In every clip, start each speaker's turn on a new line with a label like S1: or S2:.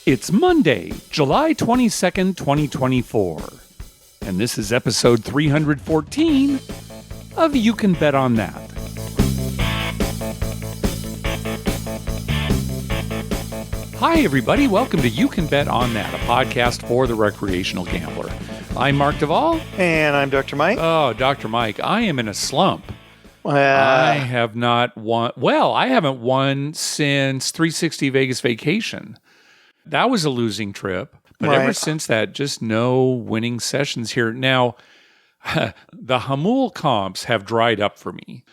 S1: It's Monday, July 22nd, 2024, and this is episode 314 of You Can Bet on That. Hi, everybody. Welcome to You Can Bet on That, a podcast for the recreational gambler. I'm Mark Duvall.
S2: And I'm Dr. Mike.
S1: Oh, Dr. Mike, I am in a slump. I have not won. Well, I haven't won since 360 Vegas Vacation. That was a losing trip. But ever since that, just no winning sessions here. Now, the Hamul comps have dried up for me.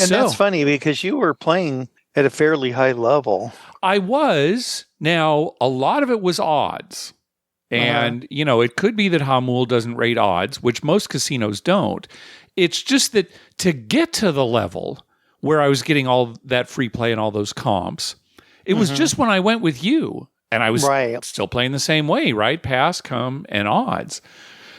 S2: And that's funny because you were playing at a fairly high level.
S1: I was. Now, a lot of it was odds. And, you know, it could be that Hamul doesn't rate odds, which most casinos don't. It's just that to get to the level where I was getting all that free play and all those comps, it was just when I went with you. And I was still playing the same way, right? Pass, come, and odds.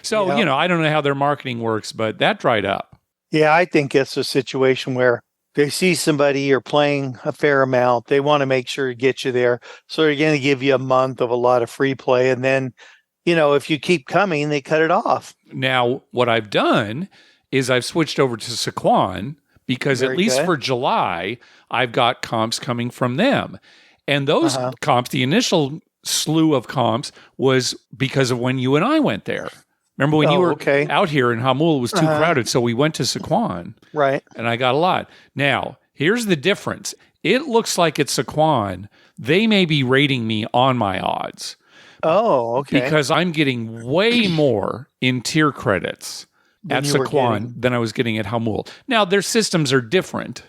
S1: So, you know, I don't know how their marketing works, but that dried up.
S2: Yeah, I think it's a situation where they see somebody you're playing a fair amount. They want to make sure to get you there. So they're going to give you a month of a lot of free play. And then, you know, if you keep coming, they cut it off.
S1: Now, what I've done is I've switched over to Sequan because at least for July, I've got comps coming from them. And those comps, the initial slew of comps was because of when you and I went there. Remember when you were out here in Hamul, it was too crowded, so we went to Sequan.
S2: Right.
S1: And I got a lot. Now, here's the difference. It looks like at Sequan, they may be rating me on my odds.
S2: Oh, okay.
S1: Because I'm getting way more in tier credits at Sequan than I was getting at Hamul. Now, their systems are different.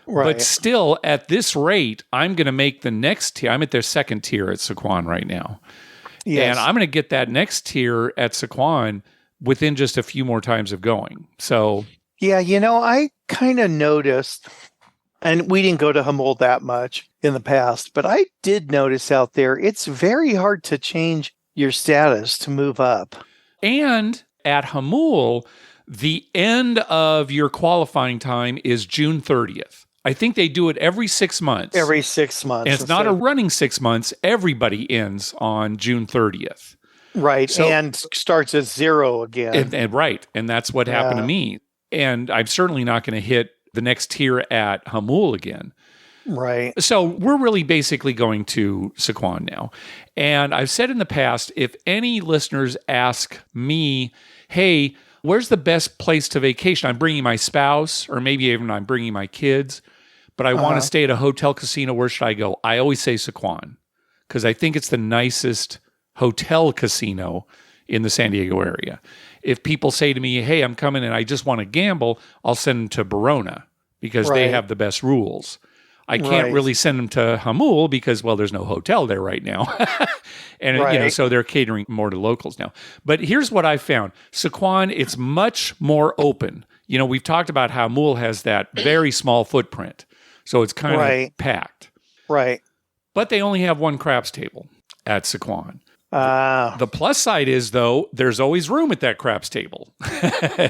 S1: Right. But still, at this rate, I'm going to make the next tier. I'm at their second tier at Sequan right now. Yes. And I'm going to get that next tier at Sequan within just a few more times of going. So,
S2: yeah, you know, I kind of noticed, and we didn't go to Hamul that much in the past, but I did notice out there, it's very hard to change your status to move up.
S1: And at Hamul, the end of your qualifying time is June 30th. I think they do it every 6 months.
S2: Every 6 months.
S1: And it's not a running 6 months. Everybody ends on June 30th.
S2: Right. So, and starts at zero again.
S1: Right. And that's what happened to me. And I'm certainly not going to hit the next tier at Hamul again.
S2: Right.
S1: So we're really basically going to Sequan now. And I've said in the past, if any listeners ask me, hey, where's the best place to vacation? I'm bringing my spouse, or maybe even I'm bringing my kids, but I want to stay at a hotel casino. Where should I go? I always say Sequan because I think it's the nicest hotel casino in the San Diego area. If people say to me, hey, I'm coming and I just want to gamble, I'll send them to Barona because they have the best rules. I can't really send them to Hamul because, well, there's no hotel there right now. And, you know, so they're catering more to locals now. But here's what I found. Sequan, it's much more open. You know, we've talked about how Hamul has that very small footprint. So it's kind of packed. Right. But they only have one craps table at Sequan. The plus side is, though, there's always room at that craps table.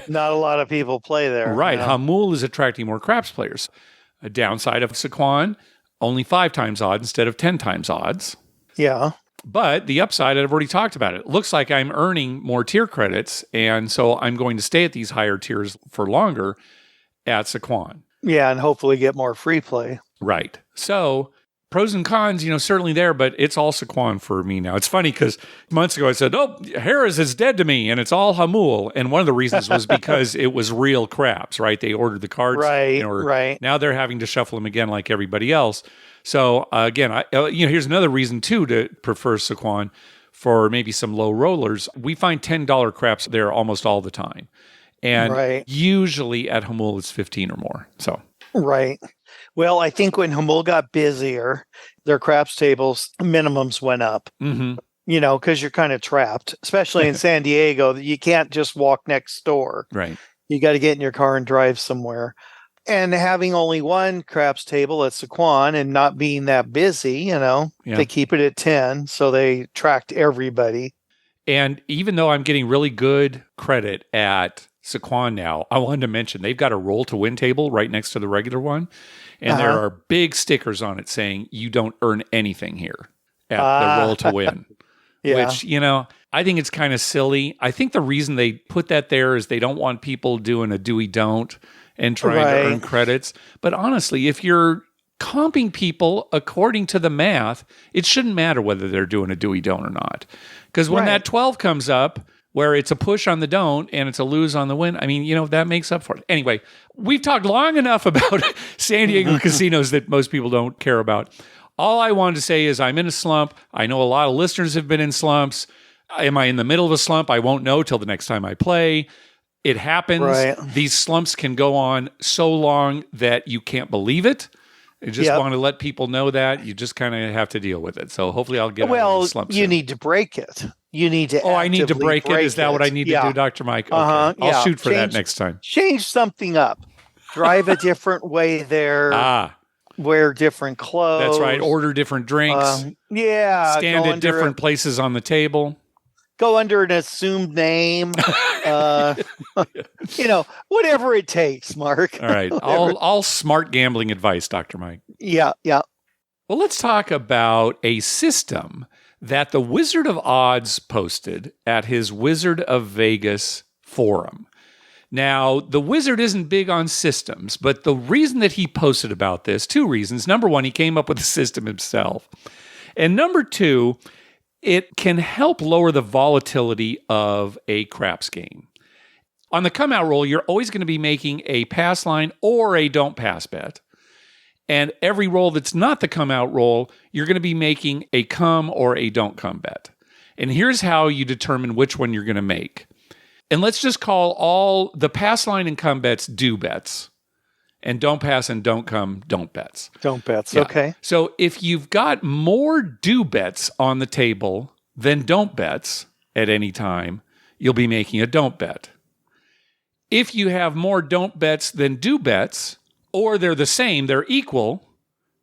S2: Not a lot of people play there.
S1: Right. Hamul is attracting more craps players. A downside of Sequan, only 5 times odds instead of 10 times odds.
S2: Yeah.
S1: But the upside, I've already talked about it. It looks like I'm earning more tier credits, and so I'm going to stay at these higher tiers for longer at Sequan.
S2: Yeah, and hopefully get more free play.
S1: Right. So pros and cons, you know, certainly there, but it's all Sequan for me now. It's funny because months ago I said, oh, Harris is dead to me, and it's all Hamul. And one of the reasons was because it was real craps, right? They ordered the cards.
S2: Right.
S1: Now they're having to shuffle them again like everybody else. So again, here's another reason, too, to prefer Sequan for maybe some low rollers. We find $10 craps there almost all the time. And usually at Hamul, it's 15 or more. So
S2: Right. Well, I think when Hamul got busier, their craps tables minimums went up.
S1: Mm-hmm.
S2: You know, because you're kind of trapped, especially in San Diego. You can't just walk next door.
S1: Right.
S2: You got to get in your car and drive somewhere. And having only one craps table at Sequan and not being that busy, you know, they keep it at 10. So they tracked everybody.
S1: And even though I'm getting really good credit at Sequan now, I wanted to mention they've got a roll to win table right next to the regular one. And there are big stickers on it saying you don't earn anything here. at the roll to win.
S2: Yeah.
S1: Which, I think it's kind of silly. I think the reason they put that there is they don't want people doing a do we don't and trying to earn credits. But honestly, if you're comping people according to the math, it shouldn't matter whether they're doing a do we don't or not. Because when that 12 comes up, where it's a push on the don't and it's a lose on the win, I mean, that makes up for it. Anyway, we've talked long enough about San Diego casinos that most people don't care about. All I wanted to say is I'm in a slump. I know a lot of listeners have been in slumps. Am I in the middle of a slump? I won't know till the next time I play. It happens. Right. These slumps can go on so long that you can't believe it. I just want to let people know that. You just kind of have to deal with it. So hopefully I'll get out of the slump soon.
S2: Need to break it. You need to
S1: I need to break it? Is that what I need to do, Dr. Mike? Okay. I'll shoot for that next time.
S2: Change something up. Drive a different way there. Wear different clothes.
S1: That's right. Order different drinks. Stand at different places on the table.
S2: Go under an assumed name. Whatever it takes, Mark.
S1: All right. All smart gambling advice, Dr. Mike.
S2: Yeah. Well,
S1: let's talk about a system that the Wizard of Odds posted at his Wizard of Vegas forum. Now, the Wizard isn't big on systems, but the reason that he posted about this, two reasons. Number one, he came up with the system himself. And number two, it can help lower the volatility of a craps game. On the come out roll, you're always going to be making a pass line or a don't pass bet. And every roll that's not the come out roll, you're going to be making a come or a don't come bet. And here's how you determine which one you're going to make. And let's just call all the pass line and come bets do bets. And don't pass and don't come don't bets.
S2: Don't bets, okay.
S1: So if you've got more do bets on the table than don't bets at any time, you'll be making a don't bet. If you have more don't bets than do bets, or they're the same, they're equal,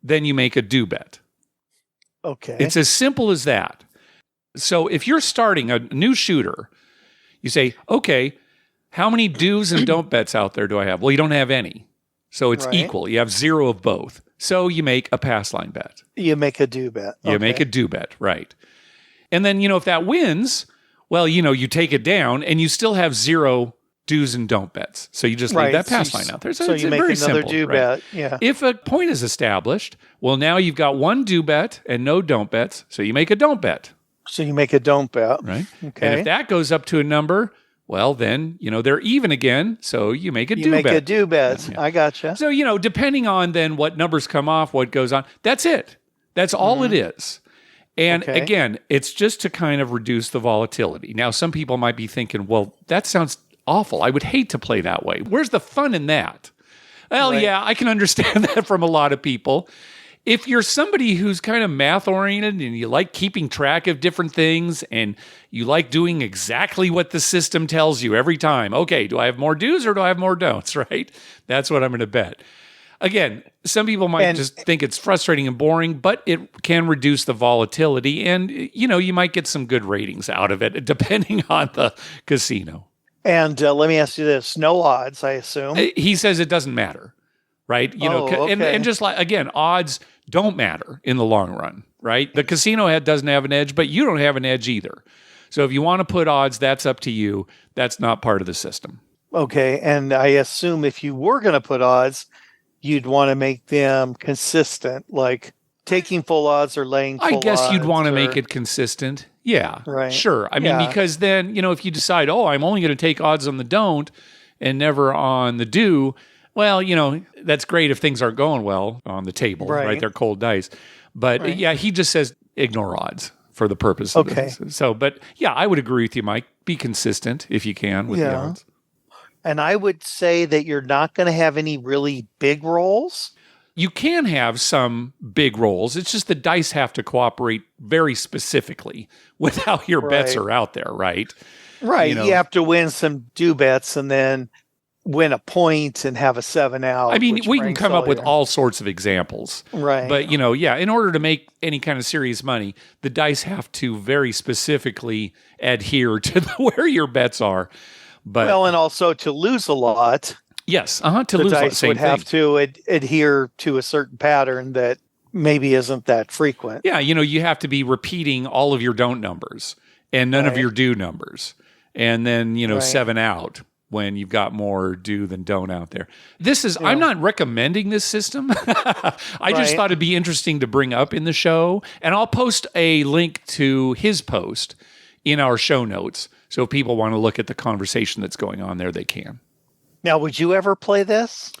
S1: then you make a do bet.
S2: Okay.
S1: It's as simple as that. So if you're starting a new shooter, you say, okay, how many do's and don't bets out there do I have? Well, you don't have any. So it's equal. You have zero of both. So you make a pass line bet.
S2: You make a do bet.
S1: You make a do bet, right. And then, if that wins, well, you take it down and you still have zero do's and don't bets. So you just leave that pass line out there.
S2: So you make another do bet. Yeah.
S1: If a point is established, well, now you've got one do bet and no don't bets. So you make a don't bet.
S2: So you make a don't bet.
S1: Right.
S2: Okay.
S1: And if that goes up to a number, well, then, they're even again. So you make a do bet.
S2: You make a do bet. Yeah. I gotcha.
S1: So, depending on then what numbers come off, what goes on, that's it. That's all it is. And again, it's just to kind of reduce the volatility. Now, some people might be thinking, well, that sounds awful. I would hate to play that way. Where's the fun in that? Well, yeah, I can understand that from a lot of people. If you're somebody who's kind of math oriented and you like keeping track of different things and you like doing exactly what the system tells you every time, okay, do I have more do's or do I have more don'ts, right? That's what I'm going to bet. Again, some people might just think it's frustrating and boring, but it can reduce the volatility and, you might get some good ratings out of it depending on the casino.
S2: And let me ask you this, no odds, I assume?
S1: He says it doesn't matter. Right? And just like, again, odds don't matter in the long run, right? The casino head doesn't have an edge, but you don't have an edge either. So if you want to put odds, that's up to you. That's not part of the system.
S2: Okay. And I assume if you were going to put odds, you'd want to make them consistent, like taking full odds or laying full odds.
S1: I guess you'd want to make it consistent. Yeah. Right. Sure. I mean, because then, if you decide, I'm only going to take odds on the don't and never on the do, well, that's great if things aren't going well on the table, right? They're cold dice. But he just says ignore odds for the purpose of this. So, but I would agree with you, Mike. Be consistent if you can with the odds.
S2: And I would say that you're not going to have any really big rolls.
S1: You can have some big rolls. It's just the dice have to cooperate very specifically with how your bets are out there, right?
S2: Right. You have to win some do bets and then win a point and have a 7 out.
S1: I mean, we can come up with all sorts of examples.
S2: Right.
S1: But, in order to make any kind of serious money, the dice have to very specifically adhere to where your bets are. But,
S2: and also to lose a lot.
S1: Yes. To lose a lot.
S2: The dice would have to adhere to a certain pattern that maybe isn't that frequent.
S1: Yeah, you have to be repeating all of your don't numbers and none of
S2: Right.
S1: your do numbers. And then,
S2: Right.
S1: 7 out when you've got more do than don't out there.
S2: Yeah.
S1: I'm not recommending this system. I just
S2: Right.
S1: thought it'd be interesting to bring up in the show. And I'll post a link to his post in our show notes. So if people want to look at the conversation that's going on there, they can.
S2: Now, would you ever play this?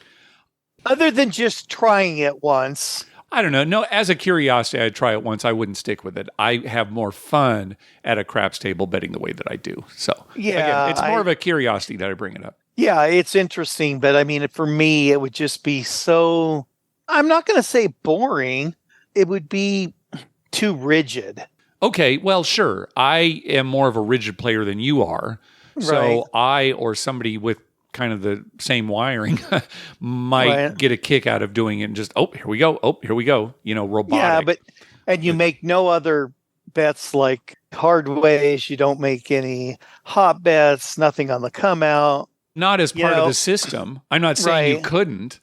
S2: Other than just trying it once.
S1: I don't know. No, as a curiosity, I'd try it once. I wouldn't stick with it. I have more fun at a craps table betting the way that I do. So,
S2: Yeah,
S1: again, it's more of a curiosity that I bring it up.
S2: Yeah, it's interesting. But I mean, for me, it would just be so, I'm not going to say boring. It would be too rigid.
S1: Okay, well, sure. I am more of a rigid player than you are. So I or somebody with kind of the same wiring might get a kick out of doing it and just, here we go. Oh, here we go. Robotic.
S2: Yeah, and you make no other bets like hard ways. You don't make any hot bets, nothing on the come out.
S1: Not as part of the system. I'm not saying you couldn't,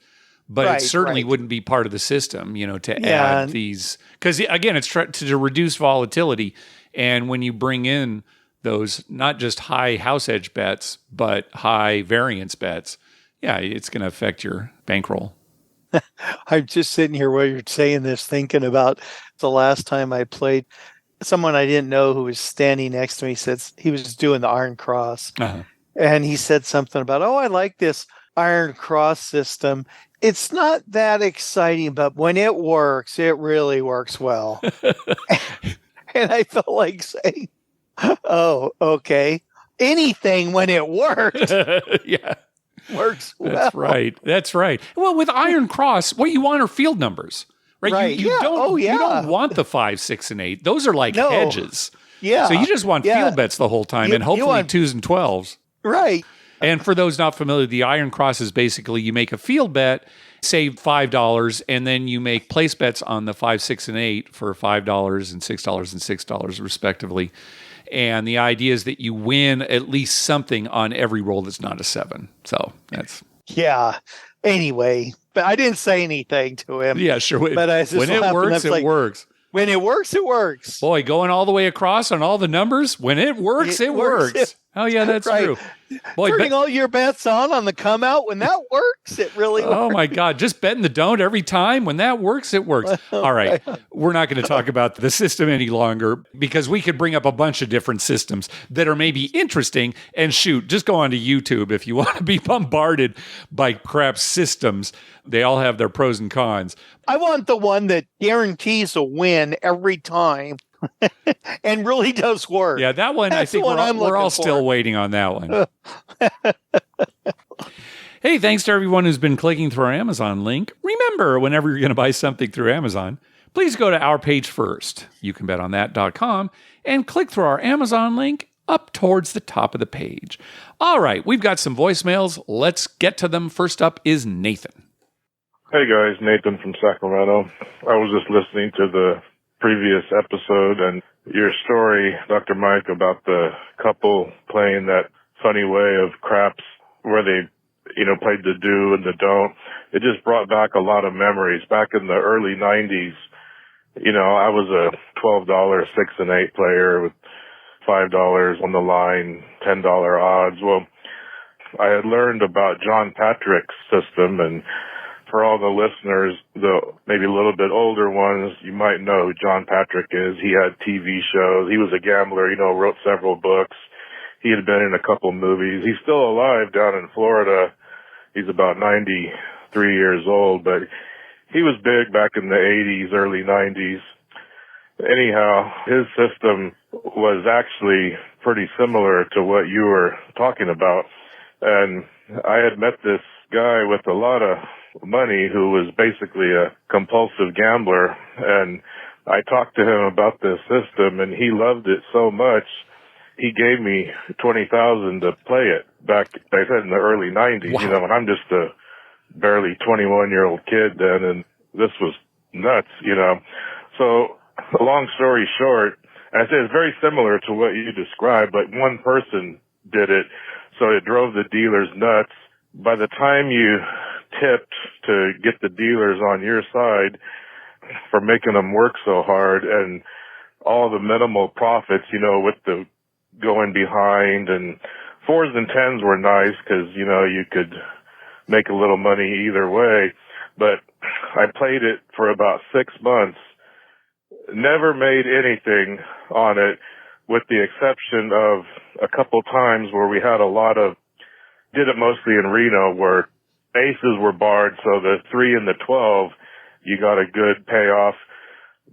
S1: but it certainly wouldn't be part of the system, to add these. Because, again, it's to reduce volatility. And when you bring in those not just high house edge bets, but high variance bets, it's going to affect your bankroll.
S2: I'm just sitting here while you're saying this, thinking about the last time I played. Someone I didn't know who was standing next to me said he was doing the Iron Cross.
S1: Uh-huh.
S2: And he said something about, I like this Iron Cross system. It's not that exciting, but when it works, it really works well. And I felt like saying, oh, okay. Anything when it works.
S1: Yeah.
S2: Works well.
S1: That's right. Well, with Iron Cross, what you want are field numbers, right? You don't want the 5, 6, and 8. Those are like hedges.
S2: Yeah.
S1: So you just want field bets the whole time and hopefully 2s and 12s.
S2: Right.
S1: And for those not familiar, the Iron Cross is basically you make a field bet, say $5, and then you make place bets on the 5, 6, and 8 for $5 and $6 and $6 respectively. And the idea is that you win at least something on every roll that's not a 7. So that's...
S2: Yeah. Anyway, but I didn't say anything to him.
S1: Yeah, sure.
S2: But when
S1: it works, it works.
S2: When it works, it works.
S1: Boy, going all the way across on all the numbers, when it works, it works. Oh, yeah, that's true. Boy,
S2: turning all your bets on the come out, when that works, it really works.
S1: Oh, my God. Just betting the don't every time. When that works, it works. All right. We're not going to talk about the system any longer because we could bring up a bunch of different systems that are maybe interesting. And shoot, just go onto YouTube if you want to be bombarded by crap systems. They all have their pros and cons.
S2: I want the one that guarantees a win every time. And really does work.
S1: Yeah, that one, I think we're all still waiting on that one. Hey, thanks to everyone who's been clicking through our Amazon link. Remember, whenever you're going to buy something through Amazon, please go to our page first. You can bet on that.com and click through our Amazon link up towards the top of the page. All right, we've got some voicemails. Let's get to them. First up is Nathan.
S3: Hey guys, Nathan from Sacramento. I was just listening to the previous episode and your story, Dr. Mike, about the couple playing that funny way of craps where they, played the do and the don't. It just brought back a lot of memories. Back in the early 90s, I was a $12 6 and 8 player with $5 on the line, $10 odds. Well, I had learned about John Patrick's system, and for all the listeners, the maybe a little bit older ones, you might know who John Patrick is. He had TV shows. He was a gambler, wrote several books. He had been in a couple movies. He's still alive down in Florida. He's about 93 years old, but he was big back in the 80s, early 90s. Anyhow, his system was actually pretty similar to what you were talking about. And I had met this guy with a lot of money who was basically a compulsive gambler, and I talked to him about this system, and he loved it so much he gave me $20,000 to play it back, I said, in the early 90s.
S1: Wow.
S3: And I'm just a barely 21-year-old kid then, and this was nuts. So long story short, I say it's very similar to what you described, but one person did it, so it drove the dealers nuts. By the time you tipped to get the dealers on your side, for making them work so hard and all the minimal profits, with the going behind, and 4s and 10s were nice because, you could make a little money either way. But I played it for about 6 months, never made anything on it, with the exception of a couple times where we had did it mostly in Reno, where aces were barred, so the 3 and the 12, you got a good payoff.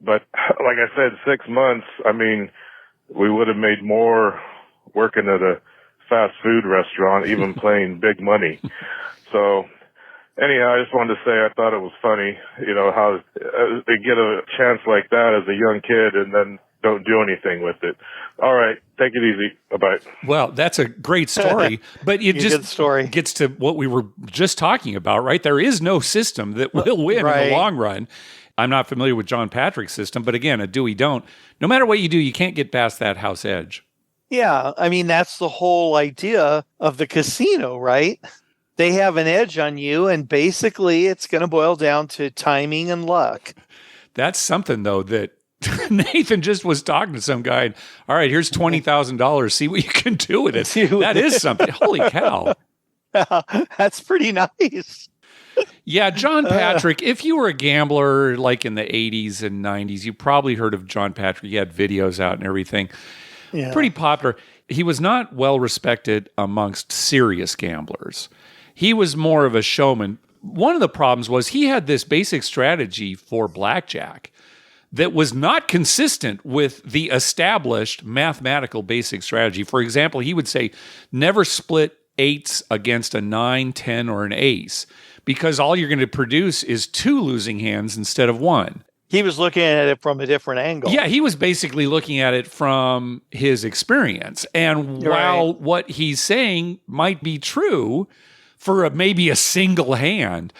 S3: But like I said, 6 months, we would have made more working at a fast food restaurant, even playing big money. So anyhow, I just wanted to say I thought it was funny, how they get a chance like that as a young kid and then don't do anything with it. All right. Take it easy. Bye-bye.
S1: Well, that's a great story, but it just
S2: story.
S1: Gets to what we were just talking about, right? There is no system that will win in the long run. I'm not familiar with John Patrick's system, but again, a do-we-don't. No matter what you do, you can't get past that house edge.
S2: Yeah. That's the whole idea of the casino, right? They have an edge on you, and basically it's going to boil down to timing and luck.
S1: That's something, though, that Nathan just was talking to some guy. And, all right, here's $20,000. See what you can do with it. That is something. Holy cow.
S2: That's pretty nice.
S1: Yeah, John Patrick, if you were a gambler like in the 80s and 90s, you probably heard of John Patrick. He had videos out and everything. Yeah. Pretty popular. He was not well respected amongst serious gamblers. He was more of a showman. One of the problems was he had this basic strategy for blackjack that was not consistent with the established mathematical basic strategy. For example, he would say, never split 8s against a 9, 10, or an ace, because all you're going to produce is 2 losing hands instead of 1.
S2: He was looking at it from a different angle.
S1: Yeah, he was basically looking at it from his experience. And while what he's saying might be true for maybe a single hand,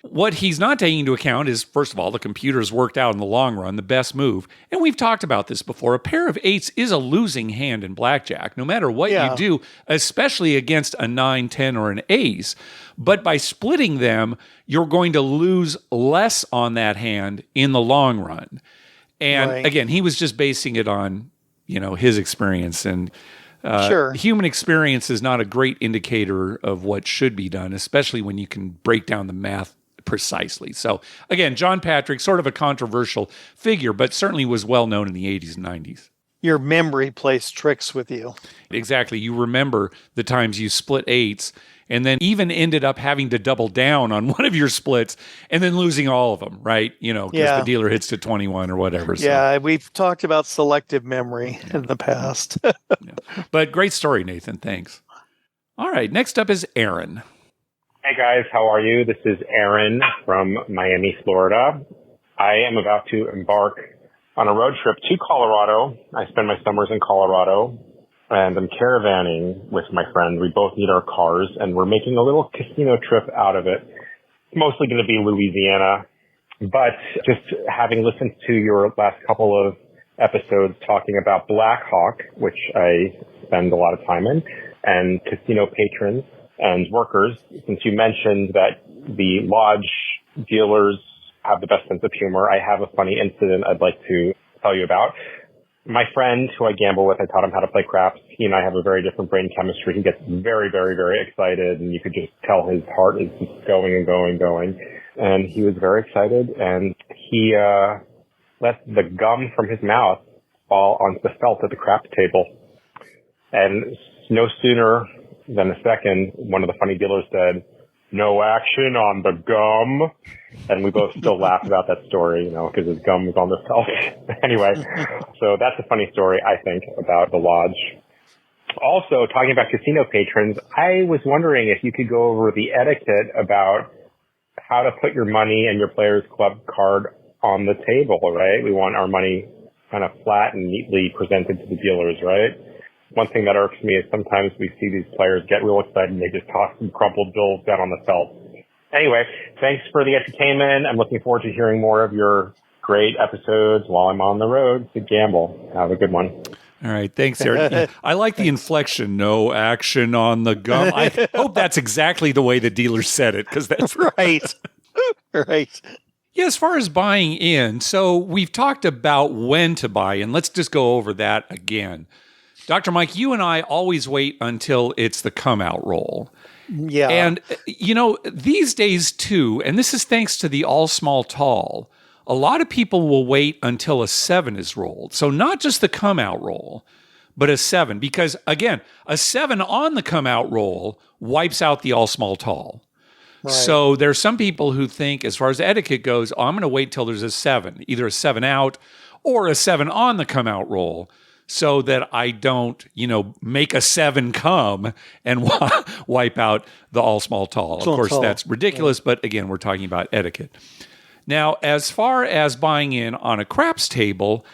S1: what he's not taking into account is, first of all, the computer's worked out in the long run, the best move. And we've talked about this before. A pair of 8s is a losing hand in blackjack, no matter what you do, especially against a 9, 10, or an ace. But by splitting them, you're going to lose less on that hand in the long run. And again, he was just basing it on, his experience. And human experience is not a great indicator of what should be done, especially when you can break down the math precisely. So again, John Patrick, sort of a controversial figure, but certainly was well known in the 80s and 90s.
S2: Your memory plays tricks with you.
S1: Exactly. You remember the times you split 8s and then even ended up having to double down on one of your splits and then losing all of them, right? Because the dealer hits to 21 or whatever.
S2: Yeah, we've talked about selective memory in the past.
S1: But great story, Nathan. Thanks. All right. Next up is Aaron.
S4: Hey guys, how are you? This is Aaron from Miami, Florida. I am about to embark on a road trip to Colorado. I spend my summers in Colorado, and I'm caravanning with my friend. We both need our cars, and we're making a little casino trip out of it. It's mostly going to be Louisiana, but just having listened to your last couple of episodes talking about Black Hawk, which I spend a lot of time in, and casino patrons and workers, since you mentioned that the lodge dealers have the best sense of humor, I have a funny incident I'd like to tell you about. My friend who I gamble with, I taught him how to play craps. He and I have a very different brain chemistry. He gets very, very, very excited, and you could just tell his heart is just going and going and going. And he was very excited, and he let the gum from his mouth fall onto the felt at the craps table. And no sooner than a second, one of the funny dealers said, "No action on the gum." And we both still laugh about that story, because his gum was on the felt. Anyway, so that's a funny story, I think, about the lodge. Also, talking about casino patrons, I was wondering if you could go over the etiquette about how to put your money and your Players Club card on the table, right? We want our money kind of flat and neatly presented to the dealers, right? One thing that irks me is sometimes we see these players get real excited and they just toss some crumpled bills down on the felt. Anyway, thanks for the entertainment. I'm looking forward to hearing more of your great episodes while I'm on the road to gamble. Have a good one.
S1: All right. Thanks, Eric. I like the inflection. No action on the gum. I hope that's exactly the way the dealer said it, because that's
S2: right. Right.
S1: Yeah, as far as buying in, so we've talked about when to buy in. Let's just go over that again. Dr. Mike, you and I always wait until it's the come out roll.
S2: Yeah.
S1: And, these days too, and this is thanks to the all small tall, a lot of people will wait until a 7 is rolled. So not just the come out roll, but a 7. Because again, a 7 on the come out roll wipes out the all small tall.
S2: Right.
S1: So there's some people who think, as far as etiquette goes, I'm going to wait till there's a 7, either a 7 out or a 7 on the come out roll, so that I don't, make a 7 come and wipe out the all small tall. Of course, that's ridiculous, but again, we're talking about etiquette. Now, as far as buying in on a craps table,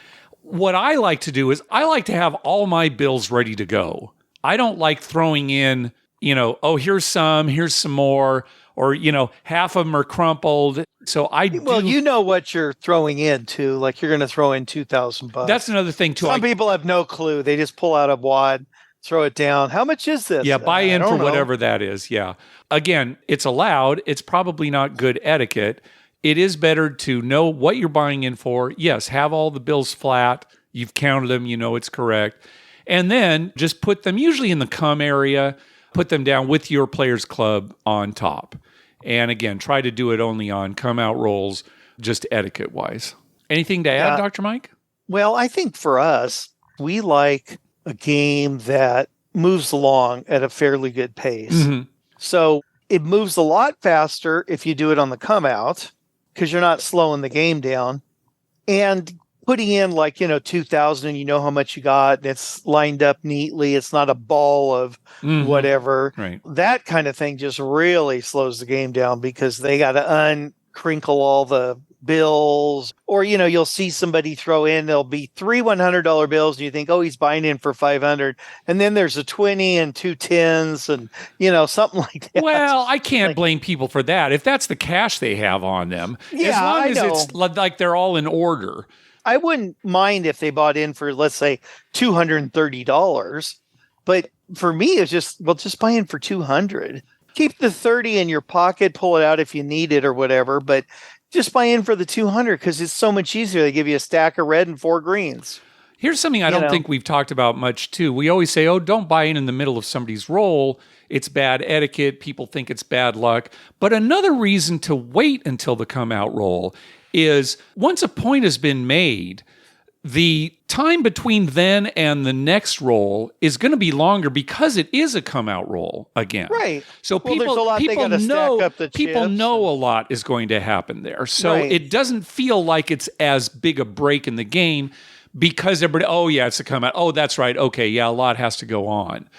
S1: what I like to do is I like to have all my bills ready to go. I don't like throwing in, here's some more, or, half of them are crumpled. So
S2: Well, you know what you're throwing in too. Like you're going to throw in $2,000.
S1: That's another thing too.
S2: Some people have no clue. They just pull out a wad, throw it down. How much is this?
S1: Yeah, buy in for whatever that is. Yeah. Again, it's allowed. It's probably not good etiquette. It is better to know what you're buying in for. Yes, have all the bills flat. You've counted them. You know it's correct. And then just put them usually in the come area, put them down with your players club on top. And again, try to do it only on come out rolls, just etiquette wise. Anything to add, Dr. Mike?
S2: Well, I think for us, we like a game that moves along at a fairly good pace.
S1: Mm-hmm.
S2: So it moves a lot faster if you do it on the come out, because you're not slowing the game down. And putting in 2,000 and you know how much you got, and it's lined up neatly. It's not a ball of whatever.
S1: Right.
S2: That kind of thing just really slows the game down, because they got to uncrinkle all the bills. Or, you'll see somebody throw in, there'll be 3 $100 bills, and you think, oh, he's buying in for 500. And then there's a 20 and 2 10s and, something like that.
S1: Well, I can't blame people for that. If that's the cash they have on them, as long as it's like they're all in order.
S2: I wouldn't mind if they bought in for, let's say, $230. But for me, it's just buy in for 200. Keep the 30 in your pocket, pull it out if you need it or whatever. But just buy in for the 200, because it's so much easier. They give you a stack of red and 4 greens.
S1: Here's something I don't think we've talked about much too. We always say, don't buy in the middle of somebody's roll. It's bad etiquette. People think it's bad luck. But another reason to wait until the come out roll is once a point has been made, the time between then and the next roll is going to be longer, because it is a come out roll again.
S2: Right.
S1: So people know a lot is going to happen there. So it doesn't feel like it's as big a break in the game, because everybody, it's a come out. Oh, that's right. Okay, yeah, a lot has to go on.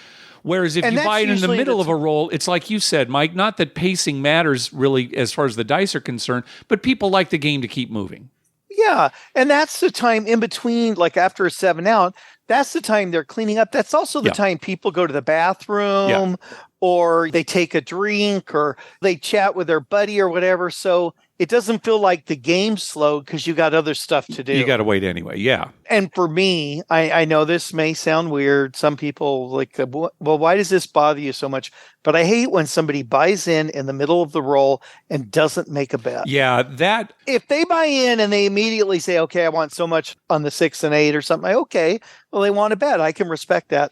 S1: Whereas if you buy it in the middle of a roll, it's like you said, Mike, not that pacing matters really as far as the dice are concerned, but people like the game to keep moving.
S2: Yeah, and that's the time in between, like after a 7 out, that's the time they're cleaning up. That's also the time people go to the bathroom or they take a drink or they chat with their buddy or whatever. So it doesn't feel like the game's slow, because you got other stuff to do.
S1: You got to wait anyway. Yeah.
S2: And for me, I know this may sound weird. Some people like, well, why does this bother you so much? But I hate when somebody buys in the middle of the roll and doesn't make a bet.
S1: Yeah, that.
S2: If they buy in and they immediately say, okay, I want so much on the 6 and 8 or something, okay, well, they want to bet. I can respect that.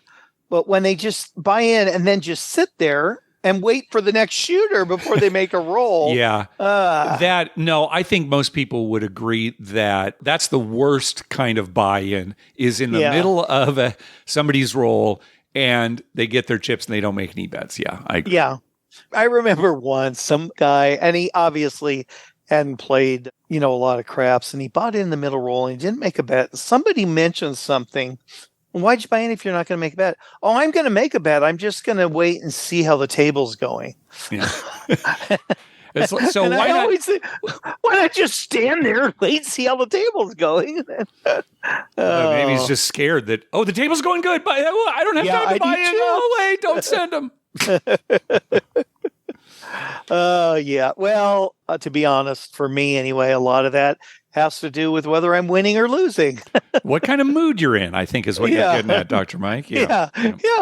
S2: But when they just buy in and then just sit there and wait for the next shooter before they make a roll.
S1: I think most people would agree that that's the worst kind of buy-in, is in the middle of somebody's roll and they get their chips and they don't make any bets. Yeah, I agree.
S2: Yeah. I remember once some guy, and he obviously hadn't played, a lot of craps, and he bought in the middle roll and he didn't make a bet. Somebody mentioned something. Why'd you buy in if you're not going to make a bet? Oh, I'm going to make a bet. I'm just going to wait and see how the table's going.
S1: Yeah. So why
S2: not just stand there and wait and see how the table's going?
S1: Maybe he's just scared that, the table's going good, but I don't have time to buy in. Oh, wait, don't send him.
S2: Well, to be honest, for me anyway, a lot of that has to do with whether I'm winning or losing.
S1: What kind of mood you're in, I think, is what you're getting at, Dr. Mike.
S2: Yeah.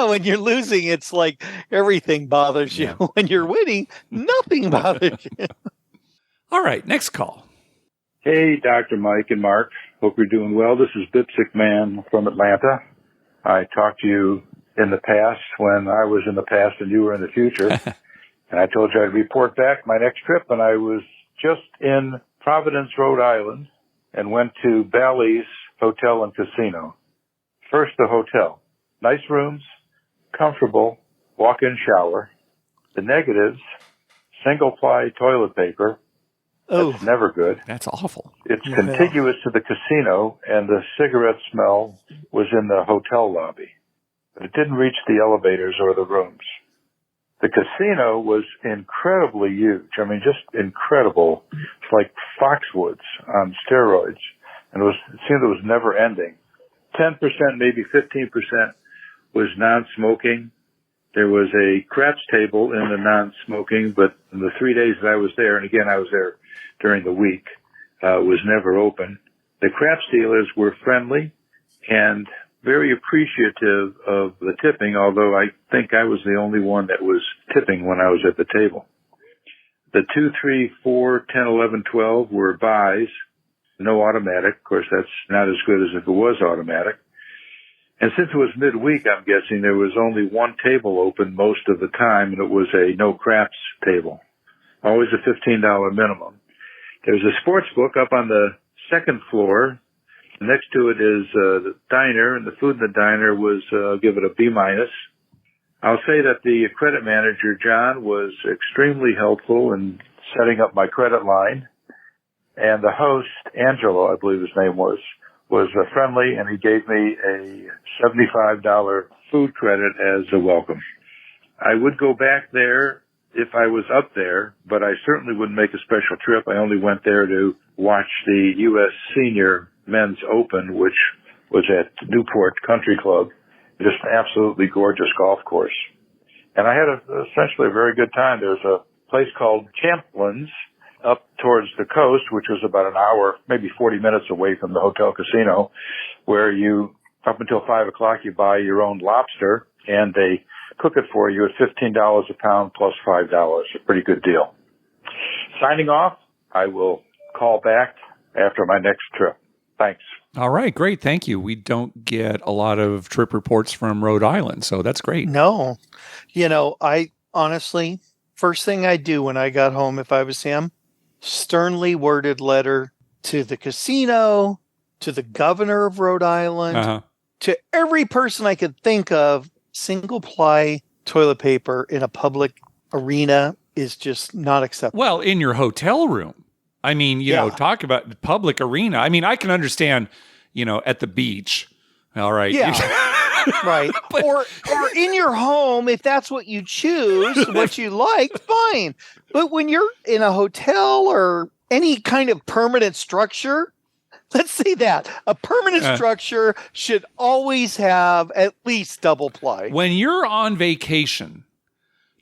S2: When you're losing, it's like everything bothers you. When you're winning, nothing bothers you.
S1: All right, next call.
S5: Hey, Dr. Mike and Mark. Hope you're doing well. This is Bipsic Man from Atlanta. I talked to you in the past when I was in the past and you were in the future. And I told you I'd report back my next trip, and I was just in Providence, Rhode Island, and went to Bally's Hotel and Casino. First, the hotel. Nice rooms, comfortable, walk-in shower. The negatives, single-ply toilet paper. That's never good.
S1: That's awful.
S5: It's contiguous to the casino, and the cigarette smell was in the hotel lobby. But it didn't reach the elevators or the rooms. The casino was incredibly huge. I mean, just incredible. It's like Foxwoods on steroids. And it seemed it was never ending. 10%, maybe 15% was non-smoking. There was a craps table in the non-smoking, but in the 3 days that I was there, and again, I was there during the week, was never open. The craps dealers were friendly and very appreciative of the tipping, although I think I was the only one that was tipping when I was at the table. The 2, 3, 4, 10, 11, 12 were buys, no automatic. Of course, that's not as good as if it was automatic. And since it was midweek, I'm guessing there was only one table open most of the time, and it was a no craps table. Always a $15 minimum. There's a sports book up on the second floor. Next to it is the diner, and the food in the diner was, give it a B-. I'll say that the credit manager, John, was extremely helpful in setting up my credit line. And the host, Angelo, I believe his name was friendly, and he gave me a $75 food credit as a welcome. I would go back there if I was up there, but I certainly wouldn't make a special trip. I only went there to watch the U.S. Senior Men's Open, which was at Newport Country Club. Just an absolutely gorgeous golf course. And I had essentially a very good time. There's a place called Champlin's up towards the coast, which was about an hour, maybe 40 minutes away from the hotel casino, where you, up until 5 o'clock, you buy your own lobster, and they cook it for you at $15 a pound plus $5. A pretty good deal. Signing off, I will call back after my next trip. Thanks.
S1: All right, great. Thank you. We don't get a lot of trip reports from Rhode Island, so that's great.
S2: No. I honestly, first thing I'd do when I got home, if I was him, sternly worded letter to the casino, to the governor of Rhode Island, to every person I could think of. Single-ply toilet paper in a public arena is just not acceptable.
S1: Well, in your hotel room. I mean, you know, talk about public arena. I mean, I can understand, at the beach. All right.
S2: Yeah. Right. or in your home, if that's what you choose, what you like, fine. But when you're in a hotel or any kind of permanent structure, let's say that a permanent structure should always have at least double ply.
S1: When you're on vacation,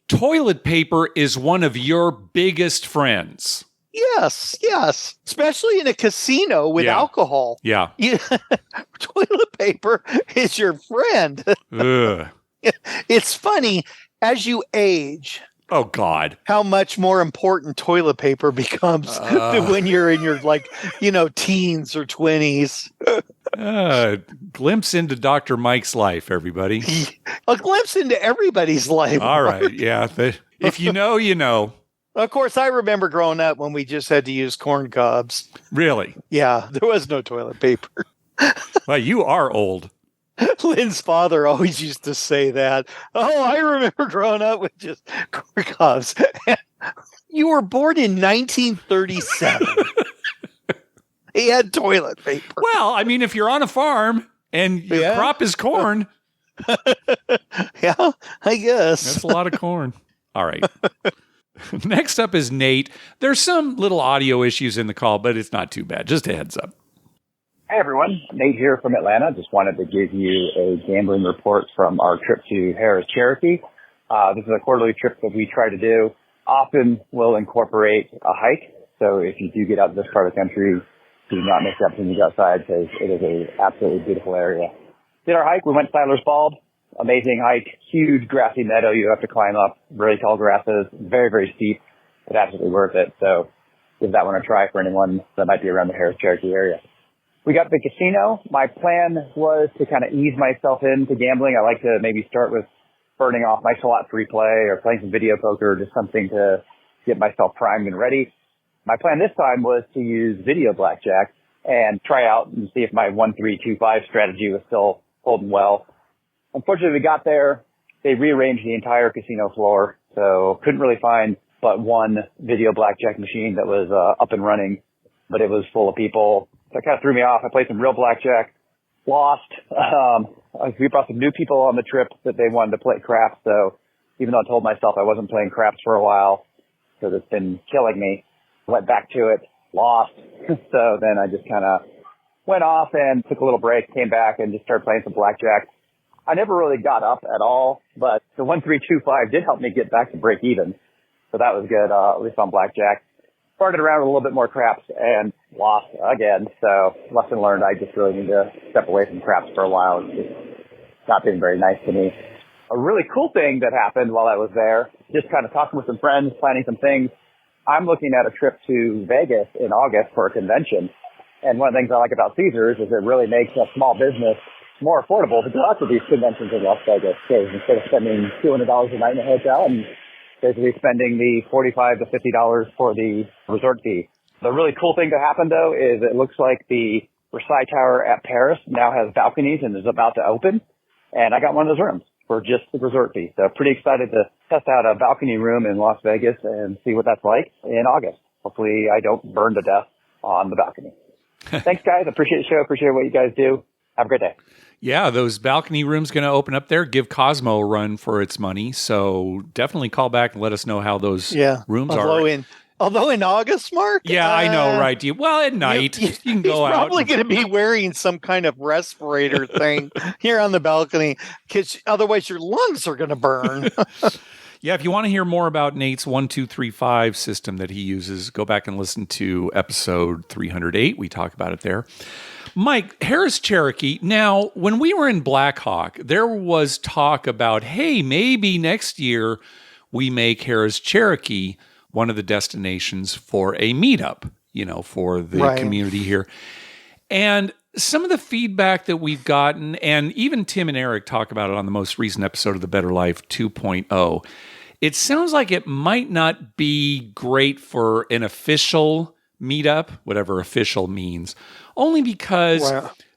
S1: toilet paper is one of your biggest friends.
S2: Yes. Especially in a casino with alcohol.
S1: Yeah.
S2: Toilet paper is your friend. It's funny, as you age.
S1: Oh, God.
S2: How much more important toilet paper becomes when you're in your, teens or 20s.
S1: Glimpse into Dr. Mike's life, everybody.
S2: A glimpse into everybody's life.
S1: All right. Yeah. If you know, you know.
S2: Of course, I remember growing up when we just had to use corn cobs.
S1: Really?
S2: Yeah, there was no toilet paper.
S1: Well, you are old.
S2: Lynn's father always used to say that. Oh, I remember growing up with just corn cobs. You were born in 1937. He had toilet paper.
S1: Well, I mean, if you're on a farm and your crop is corn.
S2: Yeah, I guess.
S1: That's a lot of corn. All right. Next up is Nate. There's some little audio issues in the call, but it's not too bad. Just a heads up.
S6: Hi, everyone. Nate here from Atlanta. Just wanted to give you a gambling report from our trip to Harris, Cherokee. This is a quarterly trip that we try to do. Often we'll incorporate a hike. So if you do get out to this part of the country, do not miss the opportunity to go outside because it is an absolutely beautiful area. Did our hike. We went to Siler's Bald. Amazing hike. Huge grassy meadow you have to climb up. Really tall grasses. Very, very steep, but absolutely worth it. So give that one a try for anyone that might be around the Harris Cherokee area. We got the casino. My plan was to kind of ease myself into gambling. I like to maybe start with burning off my slot free play or playing some video poker, or just something to get myself primed and ready. My plan this time was to use video blackjack and try out and see if my 1-3-2-5 strategy was still holding well. Unfortunately, we got there. They rearranged the entire casino floor, so couldn't really find but one video blackjack machine that was up and running, but it was full of people. So it kind of threw me off. I played some real blackjack, lost. We brought some new people on the trip that they wanted to play craps, so even though I told myself I wasn't playing craps for a while because it's been killing me, went back to it, lost. So then I just kind of went off and took a little break, came back and just started playing some blackjack. I never really got up at all, but the 1-3-2-5 did help me get back to break even. So that was good, at least on blackjack. Started around with a little bit more craps and lost again. So lesson learned, I just really need to step away from craps for a while. It's just not been very nice to me. A really cool thing that happened while I was there, just kind of talking with some friends, planning some things. I'm looking at a trip to Vegas in August for a convention. And one of the things I like about Caesars is it really makes a small business more affordable to go out to these conventions in Las Vegas. Because instead of spending $200 a night in a hotel, and basically spending the $45 to $50 for the resort fee. The really cool thing that happened, though, is it looks like the Versailles Tower at Paris now has balconies and is about to open. And I got one of those rooms for just the resort fee. So pretty excited to test out a balcony room in Las Vegas and see what that's like in August. Hopefully I don't burn to death on the balcony. Thanks, guys. Appreciate the show. Appreciate what you guys do. Have a great day.
S1: Yeah, those balcony rooms going to open up there. Give Cosmo a run for its money. So definitely call back and let us know how those rooms are.
S2: Although in August, Mark?
S1: Yeah, I know, right? Well, at night, you can go out.
S2: He's probably going to be wearing some kind of respirator thing here on the balcony, because otherwise your lungs are going to burn.
S1: Yeah, if you want to hear more about Nate's 1-2-3-5 system that he uses, go back and listen to episode 308. We talk about it there. Mike, Harris Cherokee. Now, when we were in Blackhawk, there was talk about, hey, maybe next year we make Harris Cherokee one of the destinations for a meetup, for the community here. And some of the feedback that we've gotten, and even Tim and Eric talk about it on the most recent episode of the Better Life 2.0, it sounds like it might not be great for an official meetup, whatever official means, only because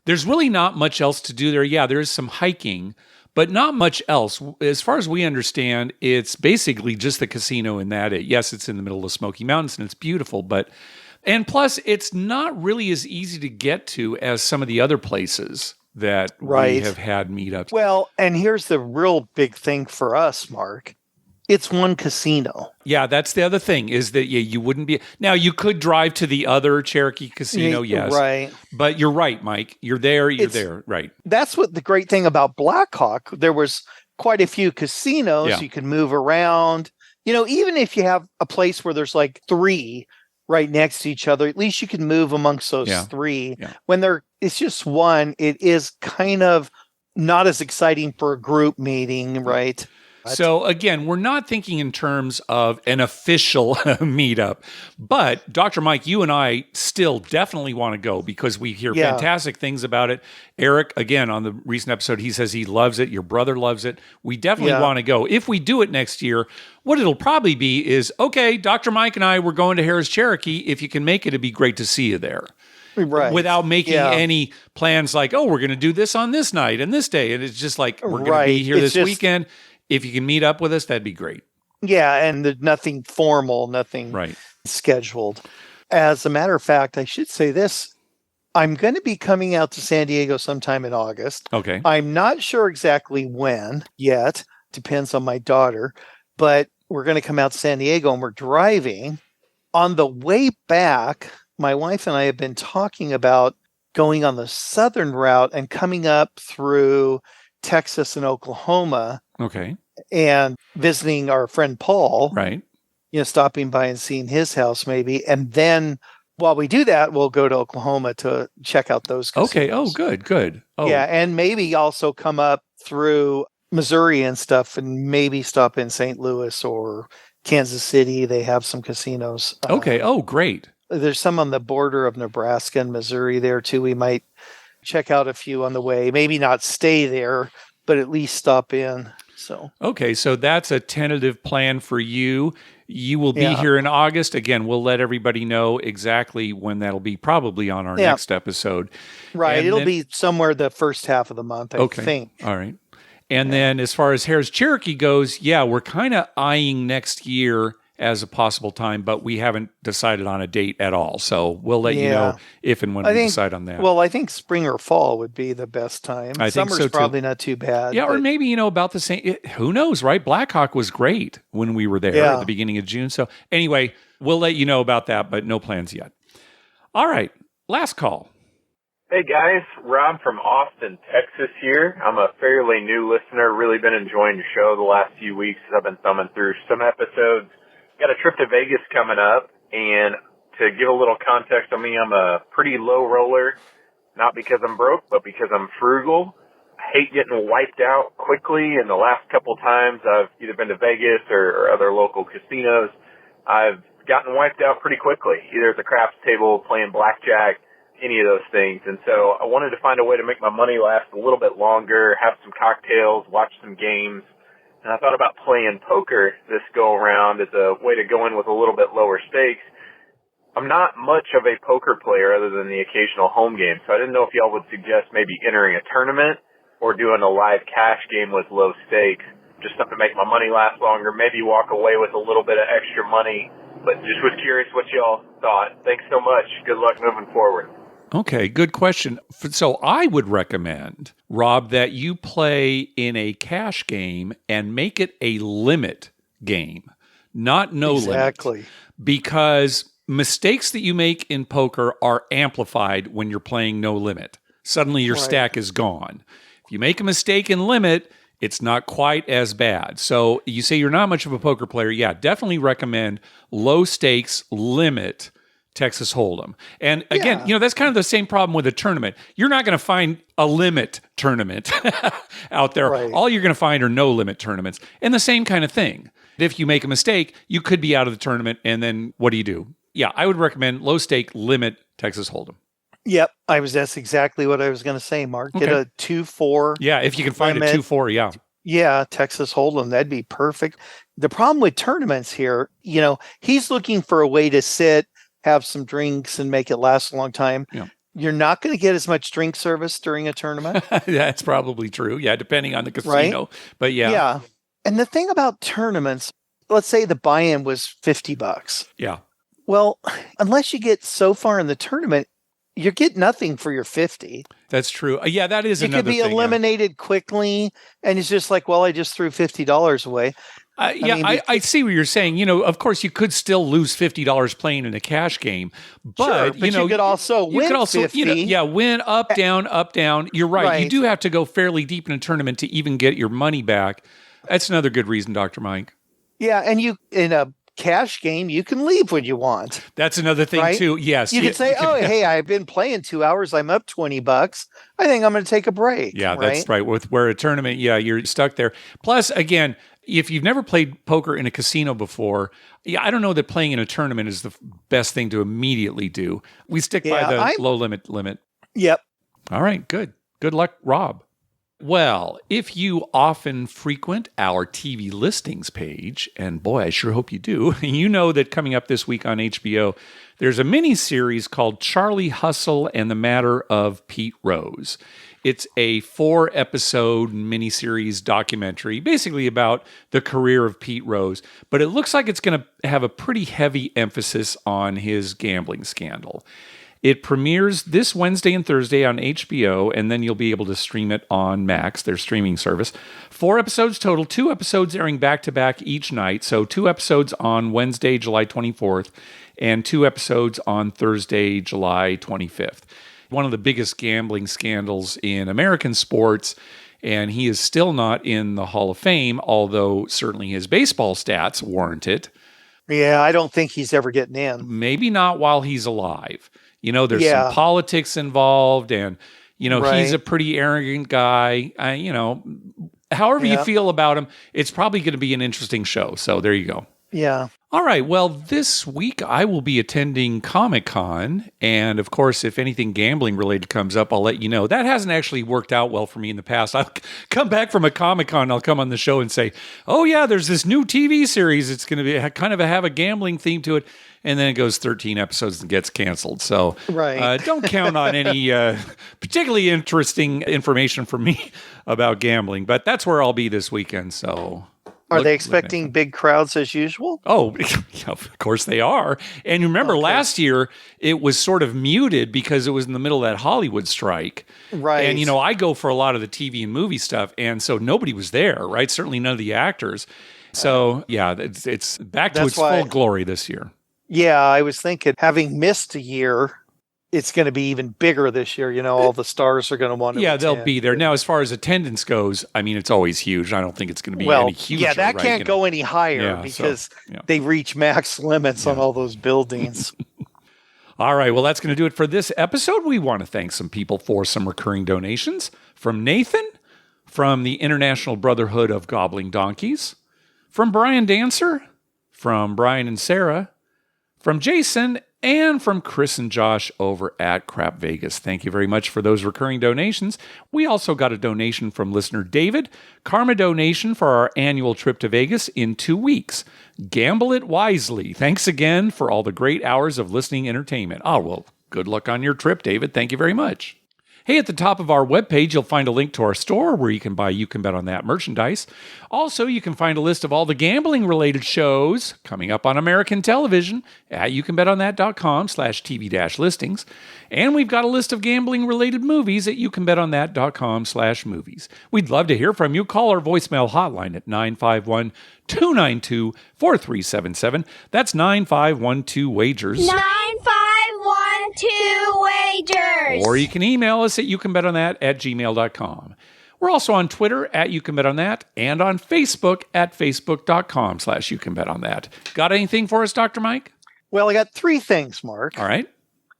S1: there's really not much else to do there. Yeah, there is some hiking, but not much else. As far as we understand, it's basically just the casino in that. Yes, it's in the middle of Smoky Mountains and it's beautiful, and plus it's not really as easy to get to as some of the other places that we have had meetups.
S2: Well, and here's the real big thing for us, Mark. It's one casino.
S1: Yeah, that's the other thing is that you wouldn't be. Now, you could drive to the other Cherokee casino, yes.
S2: Right.
S1: But you're right, Mike. You're there, there. Right.
S2: That's what the great thing about Blackhawk. There was quite a few casinos. Yeah. You could move around. Even if you have a place where there's like three right next to each other, at least you can move amongst those three. Yeah. When it's just one, it is kind of not as exciting for a group meeting, right?
S1: So again, we're not thinking in terms of an official meetup, but Dr. Mike, you and I still definitely want to go because we hear fantastic things about it. Eric, again, on the recent episode, he says he loves it. Your brother loves it. We definitely want to go. If we do it next year, what it'll probably be is, okay, Dr. Mike and I, we're going to Harris Cherokee. If you can make it, it'd be great to see you there.
S2: Right.
S1: Without making any plans like, oh, we're going to do this on this night and this day. And it's just like, we're going to be here this weekend. If you can meet up with us, that'd be great.
S2: Yeah, and there's nothing formal, nothing scheduled. As a matter of fact, I should say this. I'm going to be coming out to San Diego sometime in August.
S1: Okay.
S2: I'm not sure exactly when yet. Depends on my daughter. But we're going to come out to San Diego and we're driving. On the way back, my wife and I have been talking about going on the southern route and coming up through Texas and Oklahoma.
S1: Okay.
S2: And visiting our friend Paul.
S1: Right.
S2: Stopping by and seeing his house maybe. And then while we do that, we'll go to Oklahoma to check out those casinos.
S1: Okay. Oh, good. Oh.
S2: Yeah. And maybe also come up through Missouri and stuff and maybe stop in St. Louis or Kansas City, they have some casinos.
S1: Okay. Oh, great.
S2: There's some on the border of Nebraska and Missouri there too. We might check out a few on the way. Maybe not stay there, but at least stop in. So
S1: Okay, so that's a tentative plan for you. You will be here in August. Again, we'll let everybody know exactly when that'll be, probably on our next episode.
S2: Right.
S1: And
S2: It'll
S1: then-
S2: be somewhere the first half of the month, I think.
S1: All right. And then as far as Harris Cherokee goes, we're kind of eyeing next year as a possible time, but we haven't decided on a date at all. So we'll let you know if and when we decide on that.
S2: Well, I think spring or fall would be the best time.
S1: I think
S2: Summer's
S1: so, too.
S2: probably not too bad.
S1: Yeah, or maybe, about the same. Who knows, right? Blackhawk was great when we were there at the beginning of June. So anyway, we'll let you know about that, but no plans yet. All right, last call.
S7: Hey guys, Rob from Austin, Texas here. I'm a fairly new listener. Really been enjoying your show the last few weeks. I've been thumbing through some episodes. Got a trip to Vegas coming up, and to give a little context on me, I'm a pretty low roller, not because I'm broke, but because I'm frugal. I hate getting wiped out quickly, and the last couple times I've either been to Vegas or other local casinos, I've gotten wiped out pretty quickly, either at the craps table, playing blackjack, any of those things. And so I wanted to find a way to make my money last a little bit longer, have some cocktails, watch some games. And I thought about playing poker this go around as a way to go in with a little bit lower stakes. I'm not much of a poker player other than the occasional home game, so I didn't know if y'all would suggest maybe entering a tournament or doing a live cash game with low stakes, just something to make my money last longer, maybe walk away with a little bit of extra money, but just was curious what y'all thought. Thanks so much. Good luck moving forward.
S1: Okay, good question. So I would recommend, Rob, that you play in a cash game and make it a limit game, not no limit.
S2: Exactly.
S1: Because mistakes that you make in poker are amplified when you're playing no limit. Suddenly your stack is gone. If you make a mistake in limit, it's not quite as bad. So you say you're not much of a poker player. Yeah, definitely recommend low stakes limit Texas Hold'em. And again, that's kind of the same problem with a tournament. You're not going to find a limit tournament out there.
S2: Right.
S1: All you're going to find are no limit tournaments. And the same kind of thing. If you make a mistake, you could be out of the tournament, and then what do? Yeah, I would recommend low stake limit Texas Hold'em.
S2: Yep. That's exactly what I was going to say, Mark. Get a 2-4.
S1: Yeah, if you can find a 2-4, yeah.
S2: Yeah, Texas Hold'em, that'd be perfect. The problem with tournaments here, he's looking for a way to sit, have some drinks, and make it last a long time.
S1: Yeah.
S2: You're not going to get as much drink service during a tournament.
S1: That's probably true. Yeah, depending on the casino.
S2: Right?
S1: But yeah.
S2: Yeah. And the thing about tournaments, let's say the buy-in was $50.
S1: Yeah.
S2: Well, unless you get so far in the tournament, you get nothing for your 50.
S1: That's true. Yeah, that is another thing.
S2: You could be eliminated quickly, and it's just like, well, I just threw $50 away.
S1: I see what you're saying. Of course, you could still lose $50 playing in a cash game, but,
S2: sure, you could also win $50.
S1: Win up, down, up, down. You're right. You do have to go fairly deep in a tournament to even get your money back. That's another good reason, Dr. Mike.
S2: Yeah, and in a cash game, you can leave when you want.
S1: That's another thing too. Yes.
S2: You could say, hey, I've been playing 2 hours. I'm up $20. I think I'm going to take a break.
S1: Yeah, that's right. Where a tournament, you're stuck there. Plus, again, if you've never played poker in a casino before, I don't know that playing in a tournament is the best thing to immediately do. We stick by the low limit.
S2: Yep.
S1: All right, good. Good luck, Rob. Well, if you often frequent our TV listings page, and boy, I sure hope you do, you know that coming up this week on HBO, there's a mini-series called Charlie Hustle and the Matter of Pete Rose. It's a 4-episode miniseries documentary, basically about the career of Pete Rose, but it looks like it's going to have a pretty heavy emphasis on his gambling scandal. It premieres this Wednesday and Thursday on HBO, and then you'll be able to stream it on Max, their streaming service. 4 episodes total, 2 episodes airing back-to-back each night. So 2 episodes on Wednesday, July 24th, and 2 episodes on Thursday, July 25th. One of the biggest gambling scandals in American sports, and he is still not in the Hall of Fame, although certainly his baseball stats warrant it.
S2: Yeah, I don't think he's ever getting in.
S1: Maybe not while he's alive. There's some politics involved, and, he's a pretty arrogant guy. However you feel about him, it's probably going to be an interesting show. So there you go.
S2: Yeah.
S1: All right. Well, this week I will be attending Comic-Con. And of course, if anything gambling related comes up, I'll let you know. That hasn't actually worked out well for me in the past. I'll come back from a Comic-Con, I'll come on the show and say, oh, yeah, there's this new TV series. It's going to be kind of have a gambling theme to it. And then it goes 13 episodes and gets canceled. So don't count on any particularly interesting information from me about gambling. But that's where I'll be this weekend. So...
S2: Are they expecting big crowds as usual?
S1: Oh, yeah, of course they are. And you remember last year, it was sort of muted because it was in the middle of that Hollywood strike.
S2: Right.
S1: And, I go for a lot of the TV and movie stuff. And so nobody was there, right? Certainly none of the actors. So, yeah, it's back to its full glory this year.
S2: Yeah, I was thinking, having missed a year, it's going to be even bigger this year. All the stars are going to want to attend.
S1: They'll be there. Now, as far as attendance goes, I mean, it's always huge. I don't think it's going to be any huger.
S2: Yeah, that can't go any higher because they reach max limits on all those buildings.
S1: All right, well, that's going to do it for this episode. We want to thank some people for some recurring donations. From Nathan, from the International Brotherhood of Gobbling Donkeys, from Brian Dancer, from Brian and Sarah, from Jason, and from Chris and Josh over at Crap Vegas. Thank you very much for those recurring donations. We also got a donation from listener David. Karma donation for our annual trip to Vegas in 2 weeks. Gamble it wisely. Thanks again for all the great hours of listening entertainment. Oh, well, good luck on your trip, David. Thank you very much. Hey, at the top of our webpage, you'll find a link to our store where you can buy You Can Bet on That merchandise. Also, you can find a list of all the gambling-related shows coming up on American television at youcanbetonthat.com/TV-listings. And we've got a list of gambling-related movies at youcanbetonthat.com/movies. We'd love to hear from you. Call our voicemail hotline at 951-292-4377. That's 9512-WAGERS.
S8: 9512-WAGERS.
S1: Or you can email us at youcanbetonThat@gmail.com. We're also on Twitter at YouCanBetOnThat and on Facebook at Facebook.com/YouCanBetOnThat. Got anything for us, Dr. Mike?
S2: Well, I got 3 things, Mark.
S1: All right.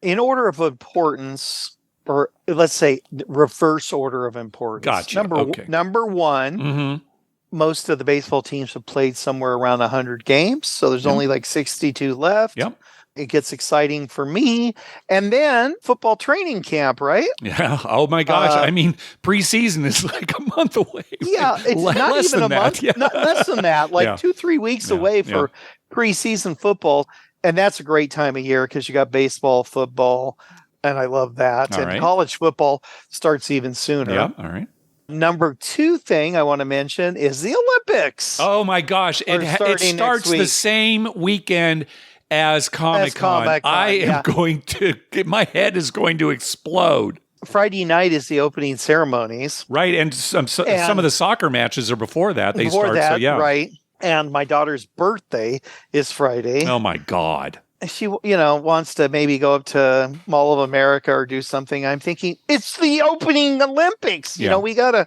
S2: In order of importance, or let's say reverse order of importance.
S1: Gotcha.
S2: Number one, most of the baseball teams have played somewhere around 100 games, so there's only like 62 left.
S1: Yep.
S2: It gets exciting for me. And then football training camp, right?
S1: Yeah. Oh, my gosh. I mean, preseason is like a month away.
S2: Yeah. It's not even a month. Yeah. Not less than that. Like 2-3 weeks away for preseason football. And that's a great time of year because you got baseball, football, and I love that. And college football starts even sooner.
S1: Yeah. All right.
S2: Number 2 thing I want to mention is the Olympics.
S1: Oh, my gosh. It starts the same weekend as Comic-Con. I am going to, my head is going to explode.
S2: Friday night is the opening ceremonies.
S1: Right, and some of the soccer matches are before that.
S2: Right. And my daughter's birthday is Friday.
S1: Oh, my God.
S2: She, wants to maybe go up to Mall of America or do something. I'm thinking, it's the opening Olympics. We got to...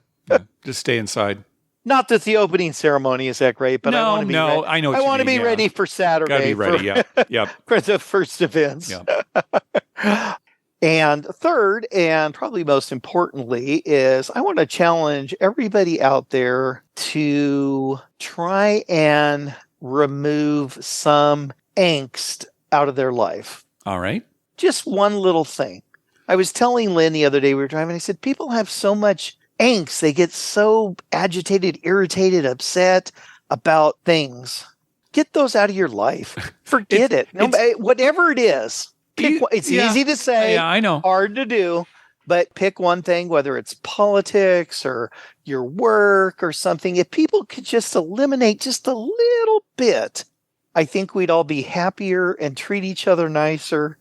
S1: just stay inside.
S2: Not that the opening ceremony is that great, but I want to be ready.
S1: I know what
S2: I want to be ready for Saturday.
S1: Got to be ready,
S2: for the first events. And third, and probably most importantly, is I want to challenge everybody out there to try and remove some angst out of their life.
S1: All right.
S2: Just one little thing. I was telling Lynn the other day, we were driving, I said, people have so much angst. They get so agitated, irritated, upset about things. Get those out of your life. Forget it. Whatever it is. It's easy to say.
S1: Yeah, I know.
S2: Hard to do. But pick one thing, whether it's politics or your work or something. If people could just eliminate just a little bit, I think we'd all be happier and treat each other nicer.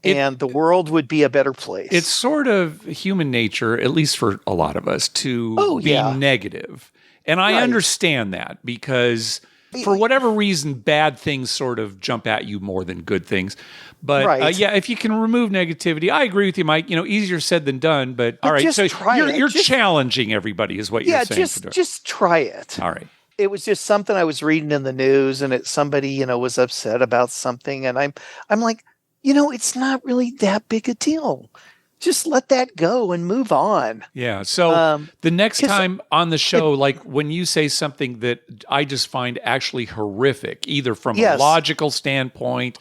S2: And the world would be a better place.
S1: It's sort of human nature, at least for a lot of us, to be negative. And I understand that because for whatever reason, bad things sort of jump at you more than good things. But if you can remove negativity, I agree with you, Mike. Easier said than done. But all right, so you're challenging everybody is what you're saying.
S2: Just try it.
S1: All right.
S2: It was just something I was reading in the news, and somebody was upset about something, and I'm like, it's not really that big a deal. just let that go and move on.
S1: Yeah. So the next time on the show, like when you say something that I just find actually horrific, either from a logical standpoint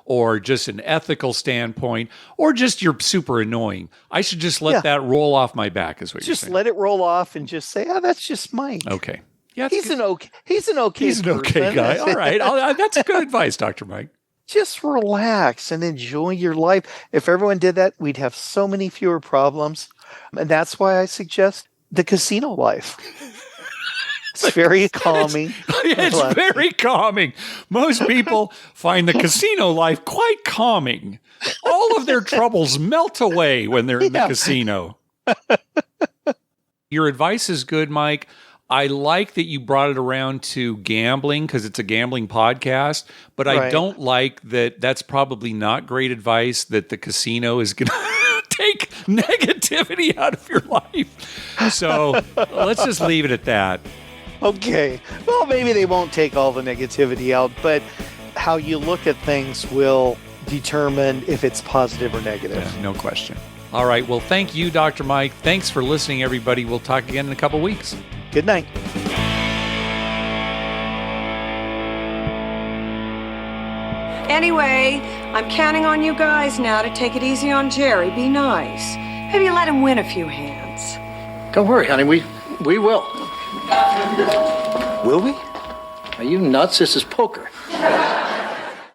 S1: or just an ethical standpoint, or just you're super annoying, I should just let that roll off my back, is what you're saying.
S2: Just let it roll off and just say, oh, that's just Mike.
S1: Okay. Yeah,
S2: he's an okay
S1: guy. All right. That's good advice, Dr. Mike.
S2: Just relax and enjoy your life. If everyone did that, we'd have so many fewer problems. And that's why I suggest the casino life. It's very calming.
S1: It's very calming. Most people find the casino life quite calming. All of their troubles melt away when they're in the casino. Your advice is good, Mike. I like that you brought it around to gambling because it's a gambling podcast, but I don't like that that's probably not great advice that the casino is going to take negativity out of your life. So let's just leave it at that.
S2: Okay. Well, maybe they won't take all the negativity out, but how you look at things will determine if it's positive or negative.
S1: Yeah, no question. All right. Well, thank you, Dr. Mike. Thanks for listening, everybody. We'll talk again in a couple weeks.
S2: Good night.
S9: Anyway, I'm counting on you guys now to take it easy on Jerry. Be nice. Maybe let him win a few hands.
S10: Don't worry, honey. We will.
S2: Will we?
S10: Are you nuts? This is poker.